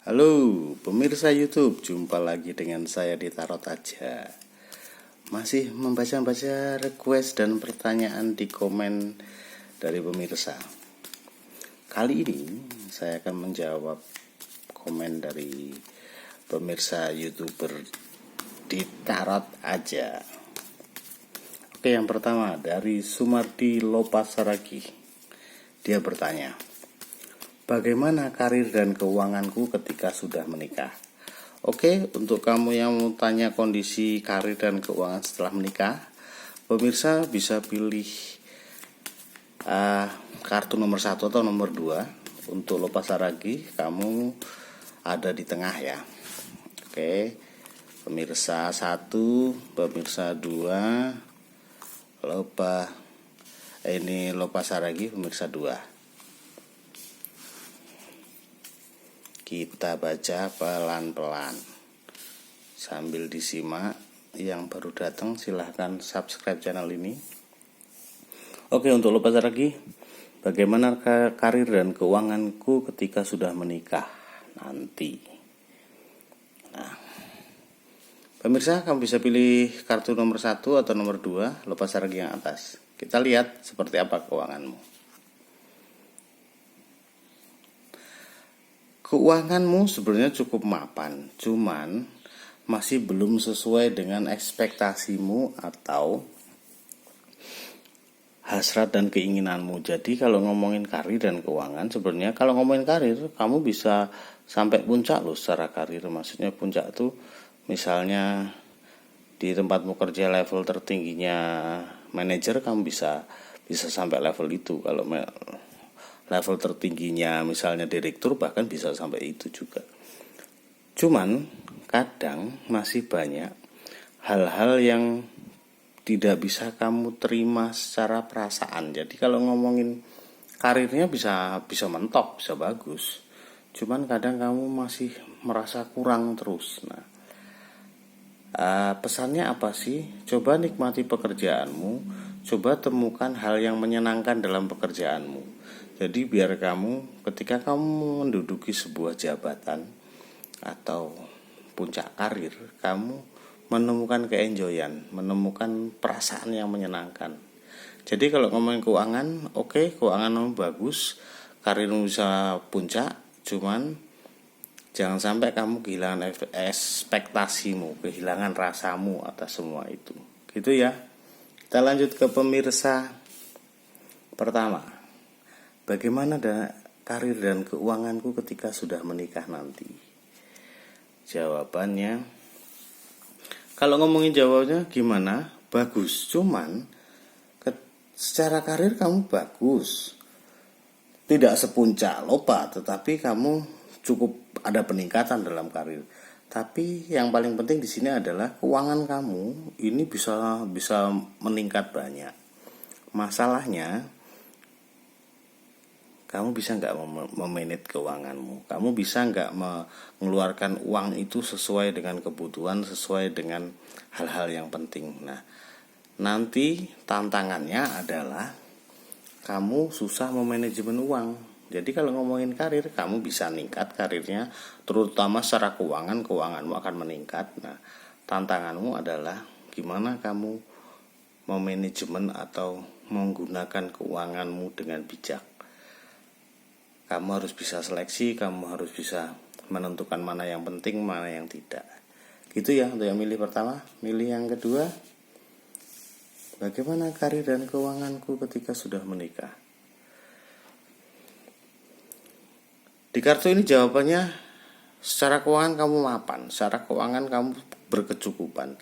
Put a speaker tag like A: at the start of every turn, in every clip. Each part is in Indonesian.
A: Halo pemirsa YouTube, jumpa lagi dengan saya di Tarot Aja. Masih membaca-baca request dan pertanyaan di komen dari pemirsa. Kali ini saya akan menjawab komen dari pemirsa YouTuber di Tarot Aja. Oke, yang pertama dari Sumardi Lopasaragi. Dia bertanya, bagaimana karir dan keuanganku ketika sudah menikah? Oke, untuk kamu yang mau tanya kondisi karir dan keuangan setelah menikah, pemirsa bisa pilih kartu nomor 1 atau nomor 2. Untuk Lopasaragi, kamu ada di tengah ya. Oke, pemirsa 1, pemirsa 2, Lopasaragi pemirsa 2. Kita baca pelan-pelan sambil disimak. Yang baru datang silahkan subscribe channel ini. Oke, untuk Lopasaragi, bagaimana karir dan keuanganku ketika sudah menikah nanti? Nah, pemirsa, kamu bisa pilih kartu nomor 1 atau nomor 2, Lopasaragi yang atas. Kita lihat seperti apa keuanganmu. Keuanganmu sebenarnya cukup mapan, cuman masih belum sesuai dengan ekspektasimu atau hasrat dan keinginanmu. Jadi kalau ngomongin karir dan keuangan, sebenarnya kalau ngomongin karir, kamu bisa sampai puncak loh secara karir. Maksudnya puncak tuh misalnya di tempatmu kerja level tertingginya manajer, kamu bisa sampai level itu. Kalau level tertingginya misalnya direktur, bahkan bisa sampai itu juga. Cuman kadang masih banyak hal-hal yang tidak bisa kamu terima secara perasaan. Jadi kalau ngomongin karirnya bisa mentok, bisa bagus. Cuman kadang kamu masih merasa kurang terus. Nah, pesannya apa sih? Coba nikmati pekerjaanmu, coba temukan hal yang menyenangkan dalam pekerjaanmu. Jadi biar kamu ketika kamu menduduki sebuah jabatan atau puncak karir, kamu menemukan keenjoyan, menemukan perasaan yang menyenangkan. Jadi kalau ngomongin keuangan, oke, keuanganmu bagus, karirmu bisa puncak, cuman jangan sampai kamu kehilangan ekspektasimu, kehilangan rasamu atas semua itu. Gitu ya. Kita lanjut ke pemirsa pertama. Bagaimana karir dan keuanganku ketika sudah menikah nanti? Jawabannya, kalau ngomongin jawabnya gimana? Bagus, cuman secara karir kamu bagus. Tidak sepuncak Lopa, tetapi kamu cukup ada peningkatan dalam karir. Tapi yang paling penting di sini adalah keuangan kamu ini bisa meningkat banyak. Masalahnya, kamu bisa nggak memanage keuanganmu? Kamu bisa nggak mengeluarkan uang itu sesuai dengan kebutuhan, sesuai dengan hal-hal yang penting? Nah, nanti tantangannya adalah kamu susah memanajemen uang. Jadi kalau ngomongin karir, kamu bisa meningkat karirnya, terutama secara keuanganmu akan meningkat. Nah, tantanganmu adalah gimana kamu memanajemen atau menggunakan keuanganmu dengan bijak. Kamu harus bisa seleksi, kamu harus bisa menentukan mana yang penting, mana yang tidak. Gitu ya untuk yang milih pertama. Milih yang kedua, bagaimana karir dan keuanganku ketika sudah menikah? Di kartu ini jawabannya, secara keuangan kamu mapan, secara keuangan kamu berkecukupan.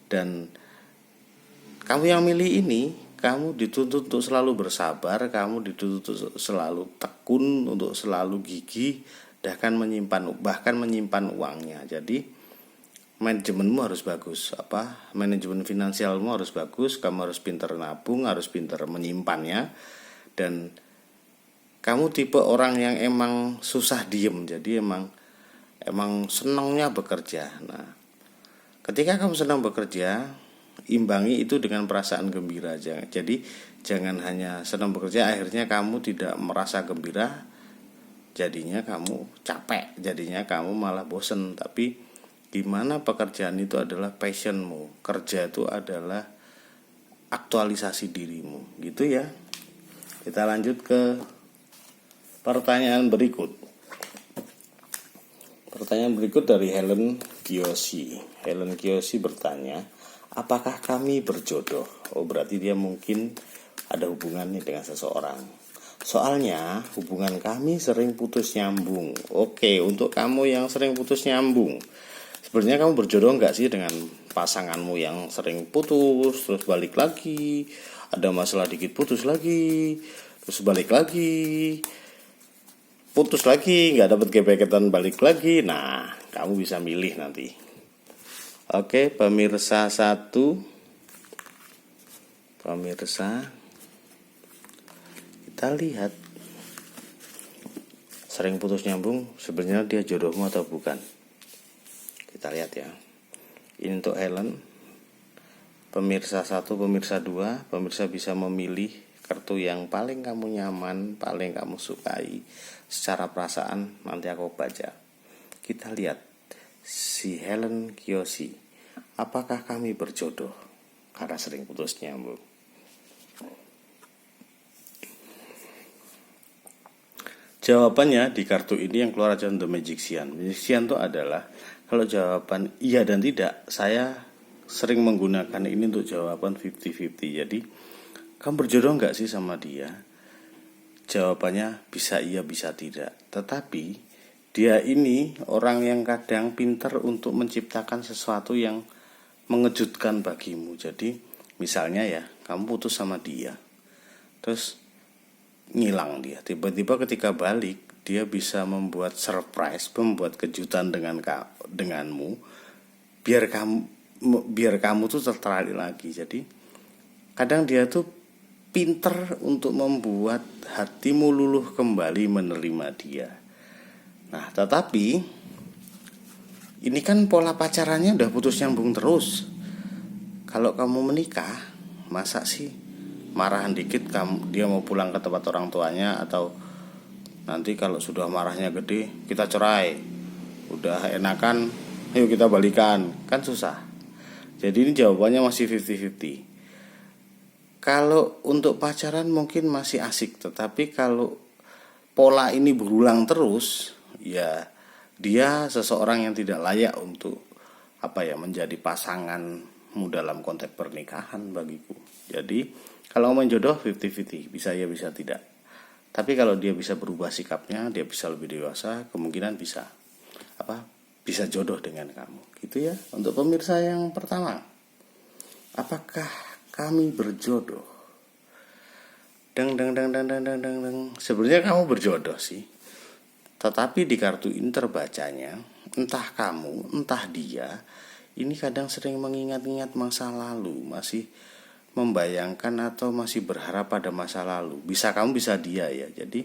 A: Dan kamu yang milih ini, kamu dituntut untuk selalu bersabar, kamu dituntut untuk selalu tekun, untuk selalu gigih, bahkan menyimpan uangnya. Jadi manajemenmu harus bagus, manajemen finansialmu harus bagus, kamu harus pintar nabung, harus pintar menyimpannya. Dan kamu tipe orang yang emang susah diem, jadi emang senangnya bekerja. Nah, ketika kamu senang bekerja, imbangi itu dengan perasaan gembira. Jadi jangan hanya senang bekerja akhirnya kamu tidak merasa gembira, jadinya kamu capek, jadinya kamu malah bosen. Tapi gimana pekerjaan itu adalah passionmu, kerja itu adalah aktualisasi dirimu, gitu ya. Kita lanjut ke pertanyaan berikut. Pertanyaan berikut dari Helen Kiyoshi. Helen Kiyoshi bertanya, apakah kami berjodoh? Oh, berarti dia mungkin ada hubungannya dengan seseorang. Soalnya hubungan kami sering putus nyambung. Oke, untuk kamu yang sering putus nyambung, sebenarnya kamu berjodoh nggak sih dengan pasanganmu yang sering putus, terus balik lagi, ada masalah dikit putus lagi, terus balik lagi, putus lagi, nggak dapat gebetan balik lagi. Nah, kamu bisa milih nanti. Oke, pemirsa 1, pemirsa, kita lihat sering putus nyambung, sebenarnya dia jodohmu atau bukan. Kita lihat ya. Ini untuk Helen, pemirsa 1, pemirsa 2, pemirsa bisa memilih kartu yang paling kamu nyaman, paling kamu sukai. Secara perasaan nanti aku baca. Kita lihat si Helen Kiyoshi, apakah kami berjodoh karena sering putus nyambung. Jawabannya di kartu ini yang keluar aja The Magician. Magician itu adalah, kalau jawaban iya dan tidak, saya sering menggunakan ini untuk jawaban 50-50. Jadi kamu berjodoh nggak sih sama dia? Jawabannya bisa iya bisa tidak. Tetapi dia ini orang yang kadang pintar untuk menciptakan sesuatu yang mengejutkan bagimu. Jadi misalnya ya, kamu putus sama dia, terus ngilang dia. Tiba-tiba ketika balik, dia bisa membuat surprise, membuat kejutan denganmu, biar kamu tuh tertarik lagi. Jadi kadang dia tuh pintar untuk membuat hatimu luluh kembali menerima dia. Nah, tetapi ini kan pola pacarannya udah putus nyambung terus. Kalau kamu menikah, masa sih marahan dikit dia mau pulang ke tempat orang tuanya, atau nanti kalau sudah marahnya gede kita cerai, udah enakan ayo kita balikan, kan susah. Jadi ini jawabannya masih 50-50. Kalau untuk pacaran mungkin masih asik, tetapi kalau pola ini berulang terus, ya dia seseorang yang tidak layak untuk menjadi pasanganmu dalam konteks pernikahan bagiku. Jadi kalau main jodoh 50-50, bisa ya bisa tidak. Tapi kalau dia bisa berubah sikapnya, dia bisa lebih dewasa, kemungkinan bisa jodoh dengan kamu. Gitu ya. Untuk pemirsa yang pertama, apakah kami berjodoh? Deng. Sebenarnya kamu berjodoh sih. Tetapi di kartu ini terbacanya, entah kamu, entah dia, ini kadang sering mengingat-ingat masa lalu, masih membayangkan atau masih berharap pada masa lalu. Bisa kamu, bisa dia ya. Jadi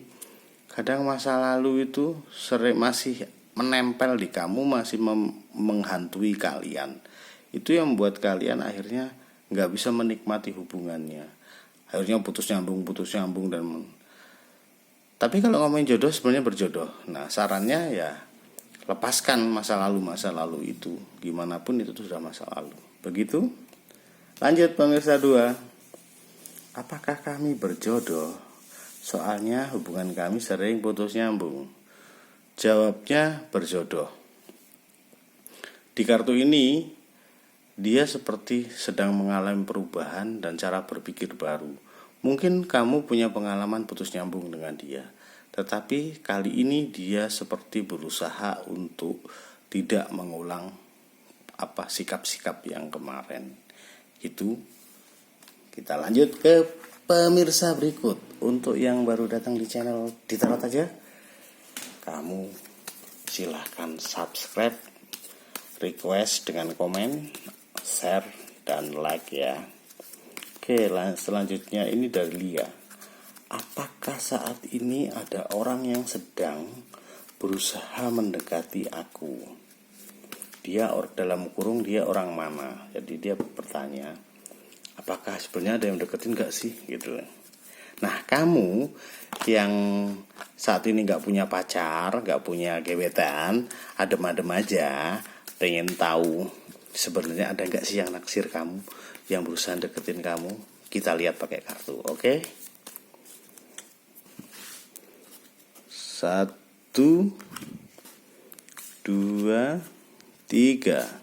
A: kadang masa lalu itu masih menempel di kamu, masih menghantui kalian. Itu yang membuat kalian akhirnya gak bisa menikmati hubungannya. Akhirnya putus nyambung dan tapi kalau ngomongin jodoh, sebenarnya berjodoh. Nah, sarannya ya lepaskan masa lalu itu. Gimana pun itu sudah masa lalu. Begitu. Lanjut pemirsa 2. Apakah kami berjodoh? Soalnya hubungan kami sering putus nyambung. Jawabnya berjodoh. Di kartu ini dia seperti sedang mengalami perubahan dan cara berpikir baru. Mungkin kamu punya pengalaman putus nyambung dengan dia, tetapi kali ini dia seperti berusaha untuk tidak mengulang sikap-sikap yang kemarin. Itu. Kita lanjut ke pemirsa berikut. Untuk yang baru datang di channel Ditarot aja, kamu silahkan subscribe, request dengan komen, share, dan like ya. Oke, selanjutnya ini dari Lia. Apakah saat ini ada orang yang sedang berusaha mendekati aku? Dia dalam kurung dia orang mana? Jadi dia bertanya, apakah sebenarnya ada yang deketin gak sih? Gitu. Nah, kamu yang saat ini nggak punya pacar, nggak punya gebetan, adem-adem aja, pengen tahu sebenarnya ada nggak sih yang naksir kamu, yang berusaha deketin kamu, kita lihat pakai kartu, oke? 1, 2, 3.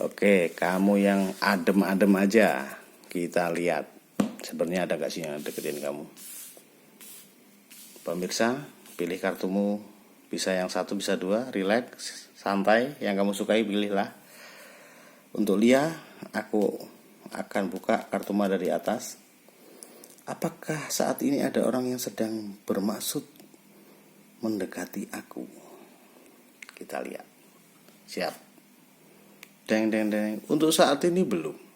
A: Oke, kamu yang adem-adem aja, kita lihat sebenarnya ada gak sih yang deketin kamu. Pemirsa, pilih kartumu, bisa yang 1, bisa 2, relax, santai, yang kamu sukai pilihlah. Untuk Lia, aku akan buka kartu dari atas. Apakah saat ini ada orang yang sedang bermaksud mendekati aku? Kita lihat. Siap. Deng. Untuk saat ini belum.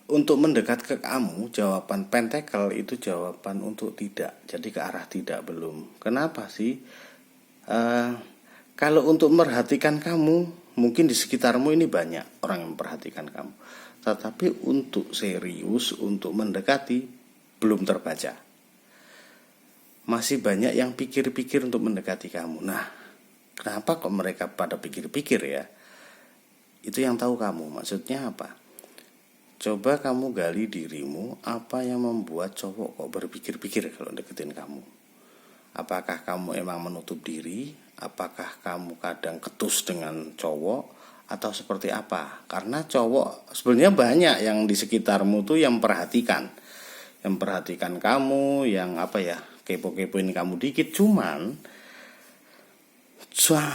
A: Untuk mendekat ke kamu, jawaban pentakel itu jawaban untuk tidak. Jadi ke arah tidak belum. Kenapa sih? Kalau untuk memperhatikan kamu, mungkin di sekitarmu ini banyak orang yang memperhatikan kamu. Tetapi untuk serius, untuk mendekati, belum terbaca. Masih banyak yang pikir-pikir untuk mendekati kamu. Nah, kenapa kok mereka pada pikir-pikir ya? Itu yang tahu kamu. Maksudnya apa? Coba kamu gali dirimu, apa yang membuat cowok kok berpikir-pikir kalau deketin kamu? Apakah kamu emang menutup diri? Apakah kamu kadang ketus dengan cowok? Atau seperti apa? Karena cowok sebenarnya banyak yang di sekitarmu tuh yang memperhatikan. Yang memperhatikan kamu, yang kepo-kepoin kamu dikit. Cuman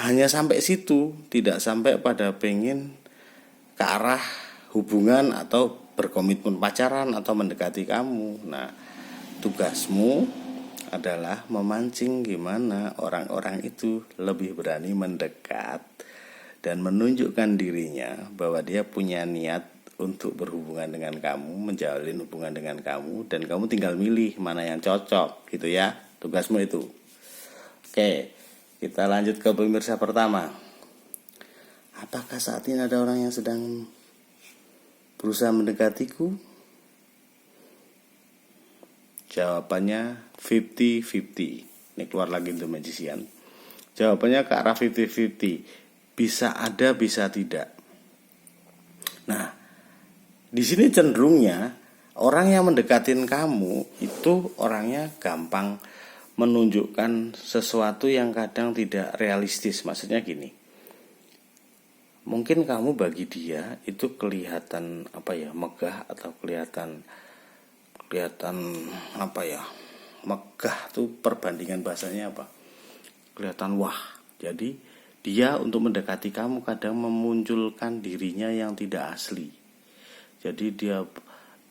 A: hanya sampai situ, tidak sampai pada pengen ke arah hubungan atau berkomitmen pacaran atau mendekati kamu. Nah, tugasmu adalah memancing gimana orang-orang itu lebih berani mendekat dan menunjukkan dirinya bahwa dia punya niat untuk berhubungan dengan kamu, menjalin hubungan dengan kamu, dan kamu tinggal milih mana yang cocok gitu ya. Tugasmu itu. Oke, kita lanjut ke pemirsa pertama. Apakah saat ini ada orang yang sedang berusaha mendekatiku? Jawabannya 50-50. Ini keluar lagi untuk magician. Jawabannya ke arah 50-50. Bisa ada, bisa tidak. Nah, di sini cenderungnya orang yang mendekatin kamu itu orangnya gampang menunjukkan sesuatu yang kadang tidak realistis. Maksudnya gini. Mungkin kamu bagi dia itu kelihatan megah atau kelihatan megah tuh perbandingan bahasanya apa? Kelihatan wah. Jadi dia untuk mendekati kamu kadang memunculkan dirinya yang tidak asli. Jadi dia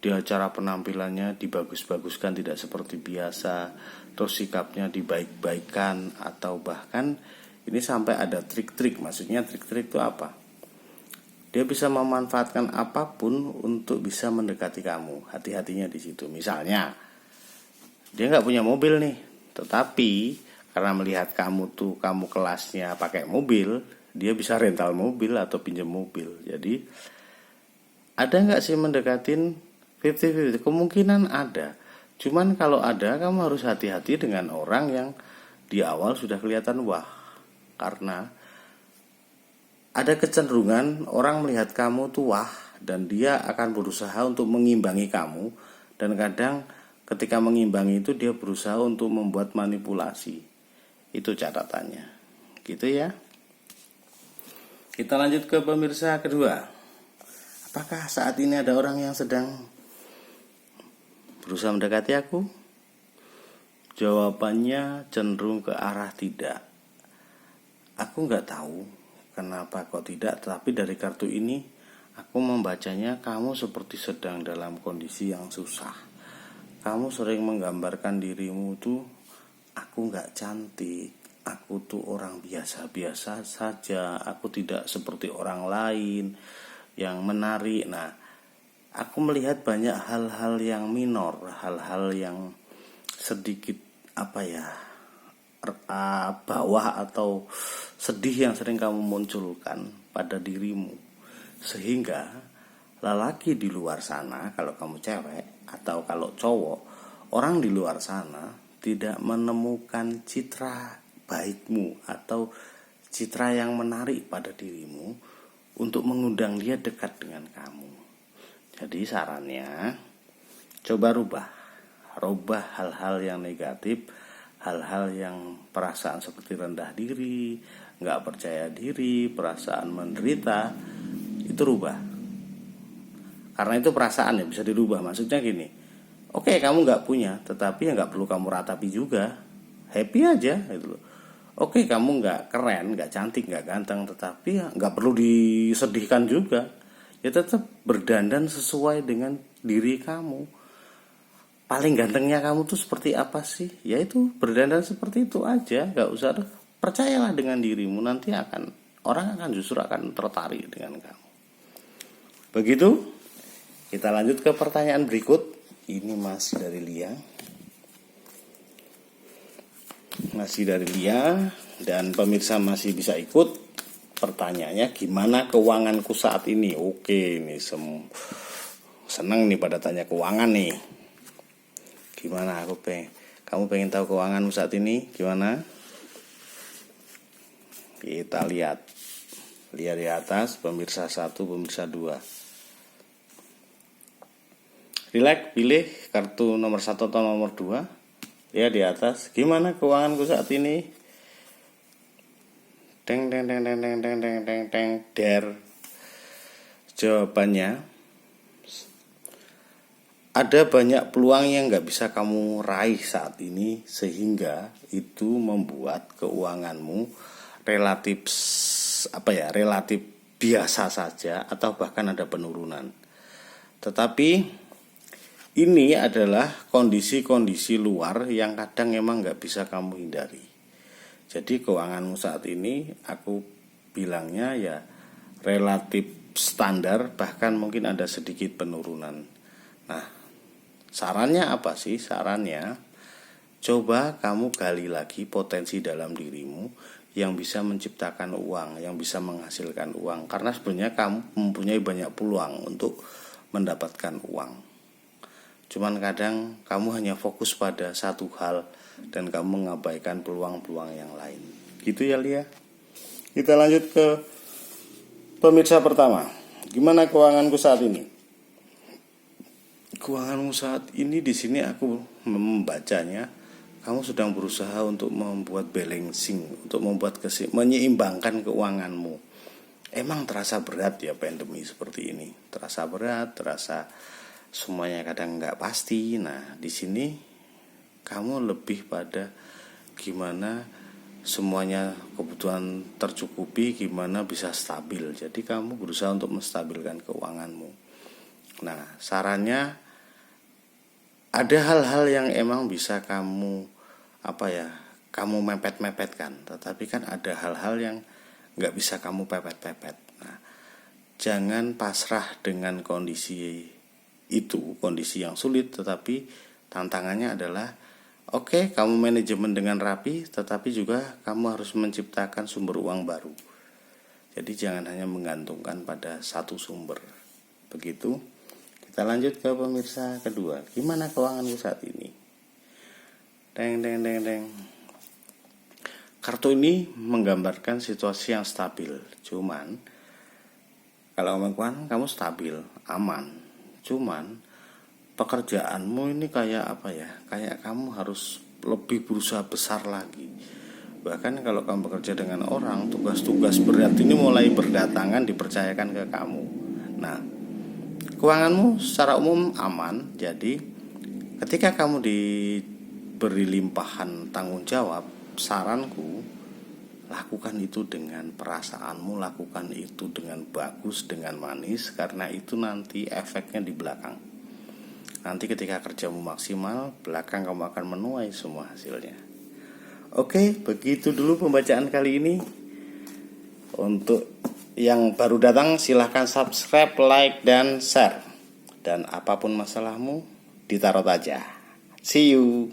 A: cara penampilannya dibagus-baguskan, tidak seperti biasa. Terus sikapnya dibaik-baikan, atau bahkan ini sampai ada trik-trik. Maksudnya trik-trik itu apa? Dia bisa memanfaatkan apapun untuk bisa mendekati kamu. Hati-hatinya di situ. Misalnya dia nggak punya mobil nih, tetapi karena melihat kamu kelasnya pakai mobil, dia bisa rental mobil atau pinjam mobil. Jadi ada nggak sih mendekatin 50-50? Kemungkinan ada. Cuman kalau ada, kamu harus hati-hati dengan orang yang di awal sudah kelihatan wah. Karena ada kecenderungan orang melihat kamu tuh wah, dan dia akan berusaha untuk mengimbangi kamu. Dan kadang ketika mengimbangi itu dia berusaha untuk membuat manipulasi. Itu catatannya. Gitu ya. Kita lanjut ke pemirsa kedua. Apakah saat ini ada orang yang sedang berusaha mendekati aku? Jawabannya cenderung ke arah tidak. Aku gak tahu kenapa kok tidak, tapi dari kartu ini aku membacanya kamu seperti sedang dalam kondisi yang susah. Kamu sering menggambarkan dirimu tuh, aku gak cantik, aku tuh orang biasa-biasa saja, aku tidak seperti orang lain yang menarik. Nah, aku melihat banyak hal-hal yang minor, hal-hal yang sedikit bawah atau sedih yang sering kamu munculkan pada dirimu. Sehingga lelaki di luar sana, kalau kamu cewek atau kalau cowok, orang di luar sana tidak menemukan citra baikmu atau citra yang menarik pada dirimu untuk mengundang dia dekat dengan kamu. Jadi sarannya, coba rubah hal-hal yang negatif, hal-hal yang perasaan seperti rendah diri, gak percaya diri, perasaan menderita, itu rubah. Karena itu perasaan ya, bisa dirubah. Maksudnya gini, oke, kamu gak punya, tetapi ya gak perlu kamu ratapi juga, happy aja gitu loh. Oke, kamu gak keren, gak cantik, gak ganteng, tetapi ya gak perlu disedihkan juga. Ya tetap berdandan sesuai dengan diri kamu. Paling gantengnya kamu tuh seperti apa sih? Ya itu berdandan seperti itu aja, gak usah. Percayalah dengan dirimu, nanti orang akan justru akan tertarik dengan kamu. Begitu. Kita lanjut ke pertanyaan berikut. Ini masih dari Lia. Dan pemirsa masih bisa ikut. Pertanyaannya, gimana keuanganku saat ini? Oke, ini seneng nih pada tanya keuangan nih. Gimana kamu pengen tahu keuanganmu saat ini? Gimana? Kita lihat di atas, pemirsa 1, pemirsa 2. Relax, pilih kartu nomor 1 atau nomor 2. Lihat di atas, gimana keuanganku saat ini? Teng. Jawabannya, ada banyak peluang yang gak bisa kamu raih saat ini, sehingga itu membuat keuanganmu relatif biasa saja atau bahkan ada penurunan. Tetapi ini adalah kondisi-kondisi luar yang kadang emang gak bisa kamu hindari. Jadi keuanganmu saat ini aku bilangnya ya relatif standar, bahkan mungkin ada sedikit penurunan. Nah, sarannya apa sih? Sarannya, coba kamu gali lagi potensi dalam dirimu yang bisa menciptakan uang, yang bisa menghasilkan uang. Karena sebenarnya kamu mempunyai banyak peluang untuk mendapatkan uang. Cuman kadang kamu hanya fokus pada satu hal dan kamu mengabaikan peluang-peluang yang lain. Gitu ya Lia. Kita lanjut ke pemirsa pertama. Gimana keuanganku saat ini? Keuanganmu saat ini, di sini aku membacanya, kamu sedang berusaha untuk membuat balancing, untuk menyeimbangkan keuanganmu. Emang terasa berat ya pandemi seperti ini. Terasa berat, terasa semuanya kadang nggak pasti. Nah, di sini kamu lebih pada gimana semuanya kebutuhan tercukupi, gimana bisa stabil. Jadi kamu berusaha untuk menstabilkan keuanganmu. Nah, sarannya, ada hal-hal yang emang bisa kamu mepet-mepetkan, tetapi kan ada hal-hal yang nggak bisa kamu pepet-pepet. Nah, jangan pasrah dengan kondisi itu, kondisi yang sulit, tetapi tantangannya adalah oke, kamu manajemen dengan rapi, tetapi juga kamu harus menciptakan sumber uang baru. Jadi jangan hanya menggantungkan pada satu sumber. Begitu. Kita lanjut ke pemirsa kedua. Gimana keuanganmu saat ini? Deng. Kartu ini menggambarkan situasi yang stabil. Cuman kalau ngomong keuangan, kamu stabil, aman. Cuman pekerjaanmu ini kayak kayak kamu harus lebih berusaha besar lagi. Bahkan kalau kamu bekerja dengan orang, tugas-tugas berat ini mulai berdatangan, dipercayakan ke kamu. Nah, keuanganmu secara umum aman. Jadi ketika kamu diberi limpahan tanggung jawab, saranku, lakukan itu dengan perasaanmu, lakukan itu dengan bagus, dengan manis, karena itu nanti efeknya di belakang. Nanti ketika kerjamu maksimal, belakang kamu akan menuai semua hasilnya. Oke, begitu dulu pembacaan kali ini. Untuk yang baru datang, silahkan subscribe, like, dan share. Dan apapun masalahmu, ditarot aja. See you.